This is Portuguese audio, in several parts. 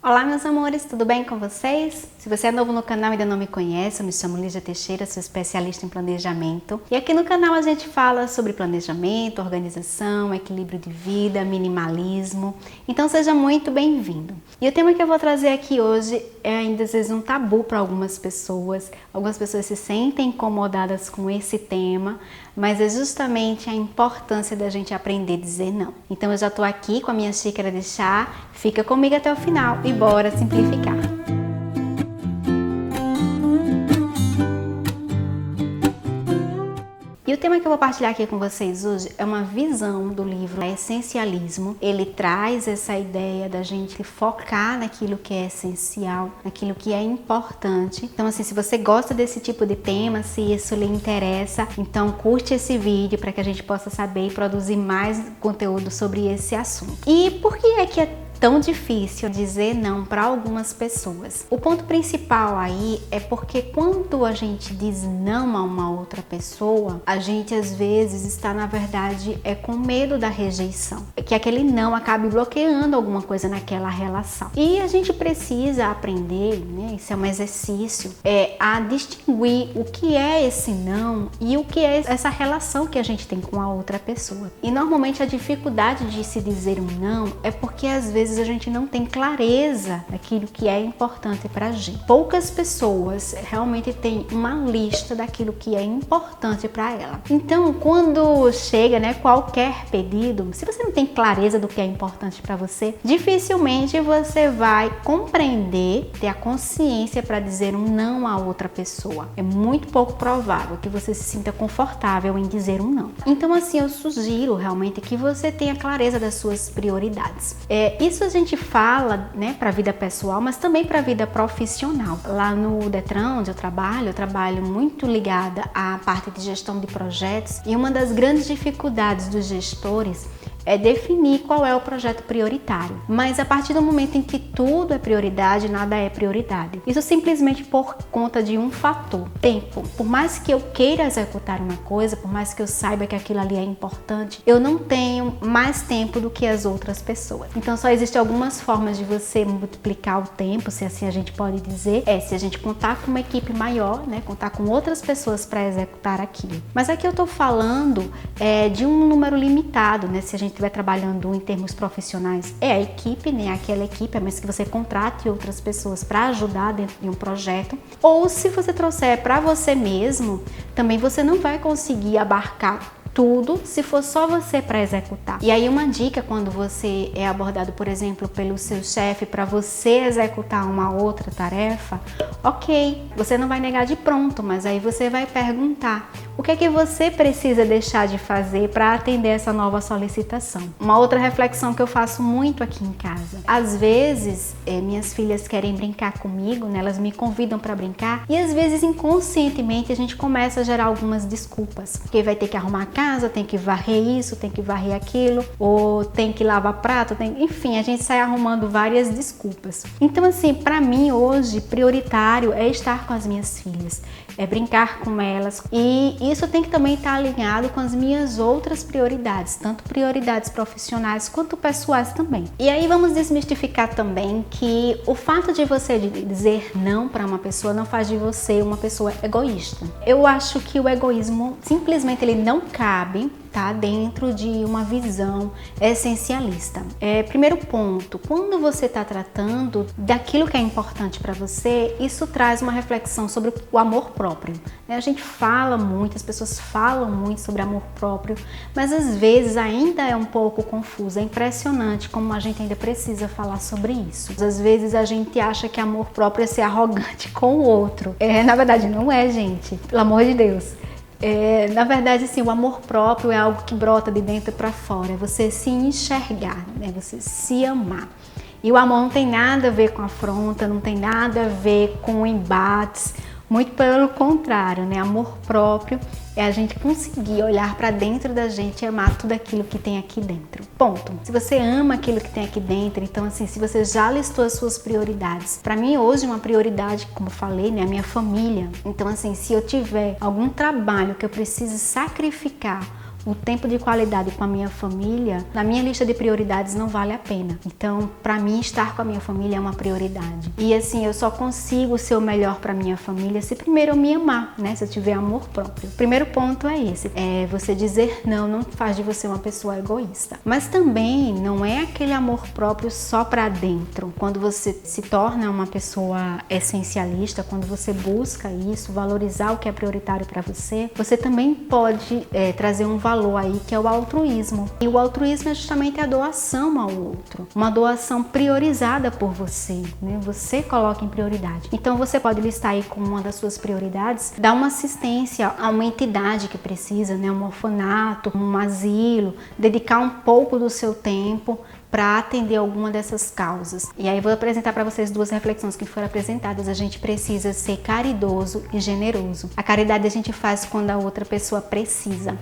Olá meus amores, tudo bem com vocês? Se você é novo no canal e ainda não me conhece, eu me chamo Lígia Teixeira, sou especialista em planejamento. E aqui no canal a gente fala sobre planejamento, organização, equilíbrio de vida, minimalismo. Então seja muito bem-vindo. E o tema que eu vou trazer aqui hoje é ainda às vezes um tabu para algumas pessoas. Algumas pessoas se sentem incomodadas com esse tema, mas é justamente a importância da gente aprender a dizer não. Então eu já estou aqui com a minha xícara de chá, fica comigo até o final e bora simplificar. E o tema que eu vou partilhar aqui com vocês hoje é uma visão do livro Essencialismo. Ele traz essa ideia da gente focar naquilo que é essencial, naquilo que é importante. Então assim, se você gosta desse tipo de tema, se isso lhe interessa, então curte esse vídeo para que a gente possa saber e produzir mais conteúdo sobre esse assunto. E por que é tão difícil dizer não para algumas pessoas? O ponto principal aí é porque quando a gente diz não a uma outra pessoa, a gente às vezes está na verdade com medo da rejeição, que aquele não acabe bloqueando alguma coisa naquela relação. E a gente precisa aprender, né? Isso é um exercício, a distinguir o que é esse não e o que é essa relação que a gente tem com a outra pessoa. E normalmente a dificuldade de se dizer um não é porque às vezes a gente não tem clareza daquilo que é importante pra gente. Poucas pessoas realmente têm uma lista daquilo que é importante para ela. Então, quando chega, qualquer pedido, se você não tem clareza do que é importante para você, dificilmente você vai compreender, ter a consciência para dizer um não a outra pessoa. É muito pouco provável que você se sinta confortável em dizer um não. Então, assim, eu sugiro realmente que você tenha clareza das suas prioridades. Isso a gente fala, para a vida pessoal, mas também para a vida profissional. Lá no Detran, onde eu trabalho muito ligada à parte de gestão de projetos, e uma das grandes dificuldades dos gestores é definir qual é o projeto prioritário. Mas a partir do momento em que tudo é prioridade, nada é prioridade. Isso simplesmente por conta de um fator: tempo. Por mais que eu queira executar uma coisa, por mais que eu saiba que aquilo ali é importante, eu não tenho mais tempo do que as outras pessoas. Então só existem algumas formas de você multiplicar o tempo, se assim a gente pode dizer, se a gente contar com uma equipe maior, contar com outras pessoas para executar aquilo. Mas aqui eu estou falando de um número limitado, se a gente estiver trabalhando em termos profissionais, é a equipe, aquela equipe, a menos que você contrate outras pessoas para ajudar dentro de um projeto. Ou se você trouxer para você mesmo, também você não vai conseguir abarcar tudo se for só você para executar. E aí uma dica, quando você é abordado, por exemplo, pelo seu chefe para você executar uma outra tarefa, ok, você não vai negar de pronto, mas aí você vai perguntar: o que é que você precisa deixar de fazer para atender essa nova solicitação? Uma outra reflexão que eu faço muito aqui em casa: às vezes minhas filhas querem brincar comigo, elas me convidam para brincar, e às vezes inconscientemente a gente começa a gerar algumas desculpas, porque vai ter que arrumar a casa, tem que varrer isso, tem que varrer aquilo, ou tem que lavar prato, enfim, a gente sai arrumando várias desculpas. Então assim, para mim hoje prioritário é estar com as minhas filhas, é brincar com elas, e isso tem que também estar alinhado com as minhas outras prioridades, tanto prioridades profissionais quanto pessoais também. E aí vamos desmistificar também que o fato de você dizer não para uma pessoa não faz de você uma pessoa egoísta. Eu acho que o egoísmo simplesmente ele não cabe dentro de uma visão essencialista. Primeiro ponto, quando você está tratando daquilo que é importante para você, isso traz uma reflexão sobre o amor próprio. A gente fala muito, as pessoas falam muito sobre amor próprio, mas às vezes ainda é um pouco confuso. É impressionante como a gente ainda precisa falar sobre isso. Às vezes a gente acha que amor próprio é ser arrogante com o outro. Na verdade não é, gente, pelo amor de Deus. Na verdade, assim, o amor próprio é algo que brota de dentro para fora, é você se enxergar, você se amar. E o amor não tem nada a ver com afronta, não tem nada a ver com embates, muito pelo contrário, Amor próprio é a gente conseguir olhar para dentro da gente e amar tudo aquilo que tem aqui dentro. Ponto. Se você ama aquilo que tem aqui dentro, então assim, se você já listou as suas prioridades, para mim hoje uma prioridade, como eu falei, a minha família. Então assim, se eu tiver algum trabalho que eu preciso sacrificar o tempo de qualidade com a minha família, na minha lista de prioridades não vale a pena. Então, para mim, estar com a minha família é uma prioridade. E assim, eu só consigo ser o melhor para minha família se primeiro eu me amar, né? Se eu tiver amor próprio. O primeiro ponto é esse. Você dizer não faz de você uma pessoa egoísta. Mas também não é aquele amor próprio só para dentro. Quando você se torna uma pessoa essencialista, quando você busca isso, valorizar o que é prioritário para você, você também pode trazer um valor aí que é o altruísmo. E o altruísmo é justamente a doação ao outro, uma doação priorizada por você, né? Você coloca em prioridade. Então você pode listar aí como uma das suas prioridades, dar uma assistência a uma entidade que precisa, né? Um orfanato, um asilo, dedicar um pouco do seu tempo para atender alguma dessas causas. E aí eu vou apresentar para vocês duas reflexões que foram apresentadas. A gente precisa ser caridoso e generoso. A caridade a gente faz quando a outra pessoa precisa.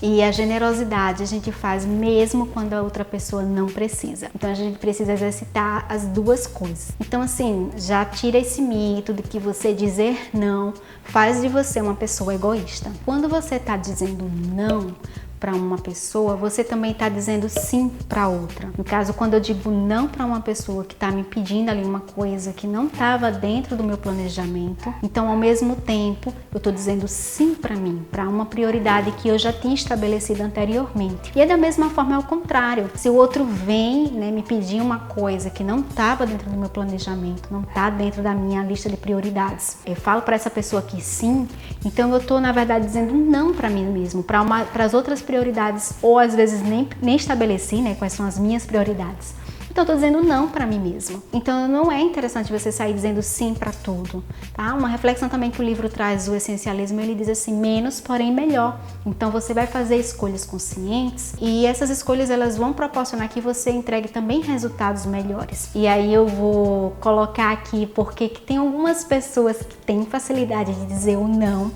E a generosidade a gente faz mesmo quando a outra pessoa não precisa. Então a gente precisa exercitar as duas coisas. Então assim, já tira esse mito de que você dizer não faz de você uma pessoa egoísta. Quando você está dizendo não para uma pessoa, você também está dizendo sim para outra. No caso, quando eu digo não para uma pessoa que está me pedindo ali uma coisa que não estava dentro do meu planejamento, então ao mesmo tempo eu estou dizendo sim para mim, para uma prioridade que eu já tinha estabelecido anteriormente. E é da mesma forma ao contrário. Se o outro vem, né, me pedir uma coisa que não estava dentro do meu planejamento, não está dentro da minha lista de prioridades, eu falo para essa pessoa que sim, então eu estou na verdade dizendo não para mim mesmo, para as outras prioridades, ou às vezes nem estabeleci, né, quais são as minhas prioridades. Então eu tô dizendo não para mim mesmo. Então não é interessante você sair dizendo sim para tudo, tá? Uma reflexão também que o livro traz, o essencialismo, ele diz assim, menos, porém melhor. Então você vai fazer escolhas conscientes e essas escolhas elas vão proporcionar que você entregue também resultados melhores. E aí eu vou colocar aqui porque que tem algumas pessoas que têm facilidade de dizer o não,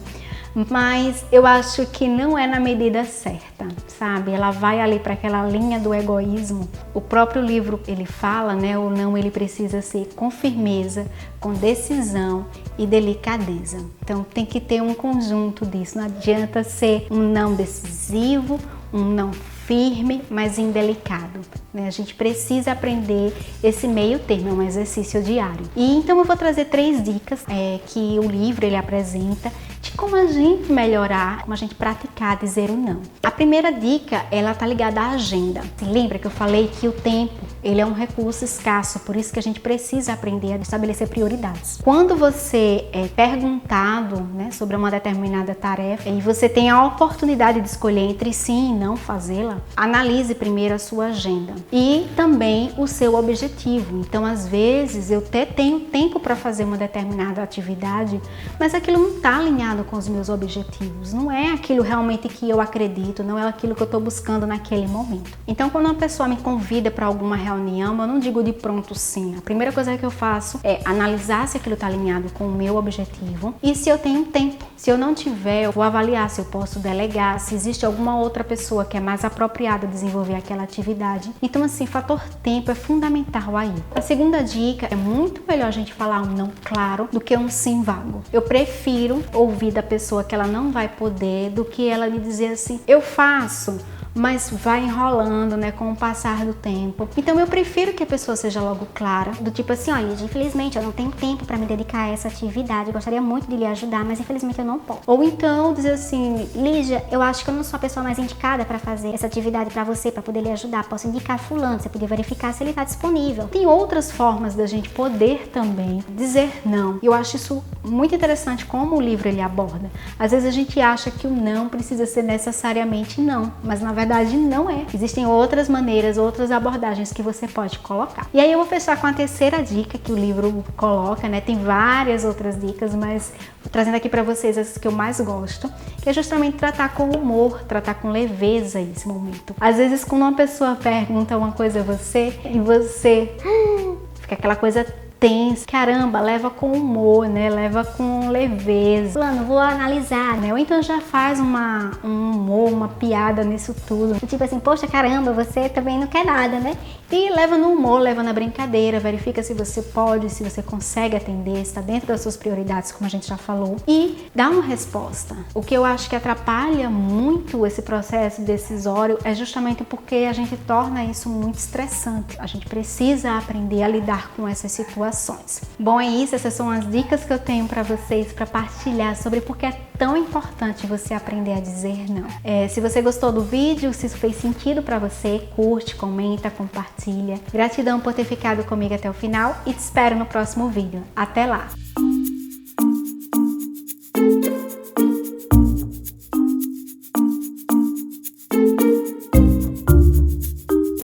mas eu acho que não é na medida certa, sabe? Ela vai ali para aquela linha do egoísmo. O próprio livro, ele fala, né? O não, ele precisa ser com firmeza, com decisão e delicadeza. Então tem que ter um conjunto disso. Não adianta ser um não decisivo, um não firme, mas indelicado, né? A gente precisa aprender esse meio termo, é um exercício diário. E então eu vou trazer 3 dicas que o livro ele apresenta de como a gente melhorar, como a gente praticar dizer o não. A primeira dica, ela tá ligada à agenda. Você lembra que eu falei que o tempo, ele é um recurso escasso, por isso que a gente precisa aprender a estabelecer prioridades. Quando você é perguntado, né, sobre uma determinada tarefa e você tem a oportunidade de escolher entre sim e não fazê-la, analise primeiro a sua agenda e também o seu objetivo. Então, às vezes, eu até tenho tempo para fazer uma determinada atividade, mas aquilo não está alinhado com os meus objetivos, não é aquilo realmente que eu acredito, não é aquilo que eu estou buscando naquele momento. Então, quando uma pessoa me convida para alguma reunião, eu não digo de pronto sim. A primeira coisa que eu faço é analisar se aquilo está alinhado com o meu objetivo e se eu tenho tempo. Se eu não tiver, eu vou avaliar se eu posso delegar, se existe alguma outra pessoa que é mais apropriada a desenvolver aquela atividade. Então, assim, fator tempo é fundamental aí. A segunda dica, é muito melhor a gente falar um não claro do que um sim vago. Eu prefiro ouvir da pessoa que ela não vai poder do que ela me dizer assim, eu faço, mas vai enrolando, né, com o passar do tempo. Então eu prefiro que a pessoa seja logo clara, do tipo assim, olha, infelizmente eu não tenho tempo para me dedicar a essa atividade, eu gostaria muito de lhe ajudar, mas infelizmente eu não posso. Ou então dizer assim, Lígia, eu acho que eu não sou a pessoa mais indicada para fazer essa atividade para você, para poder lhe ajudar, posso indicar fulano, você poder verificar se ele está disponível. Tem outras formas da gente poder também dizer não. E eu acho isso muito interessante como o livro ele aborda. Às vezes a gente acha que o não precisa ser necessariamente não, mas na verdade não é. Existem outras maneiras, outras abordagens que você pode colocar. E aí eu vou fechar com a terceira dica que o livro coloca, né? Tem várias outras dicas, mas vou trazendo aqui para vocês as que eu mais gosto, que é justamente tratar com humor, tratar com leveza esse momento. Às vezes quando uma pessoa pergunta uma coisa a você e você fica aquela coisa tenso. Caramba, leva com humor, né? Leva com leveza. Fulano, vou analisar, né? Ou então já faz um humor, uma piada nisso tudo. Tipo assim, poxa, caramba, você também não quer nada, né? E leva no humor, leva na brincadeira, verifica se você pode, se você consegue atender, se está dentro das suas prioridades, como a gente já falou, e dá uma resposta. O que eu acho que atrapalha muito esse processo decisório é justamente porque a gente torna isso muito estressante. A gente precisa aprender a lidar com essas situações. Bom, é isso, essas são as dicas que eu tenho para vocês para partilhar sobre por que é tão importante você aprender a dizer não. Se você gostou do vídeo, se isso fez sentido para você, curte, comenta, compartilha. Gratidão por ter ficado comigo até o final e te espero no próximo vídeo. Até lá!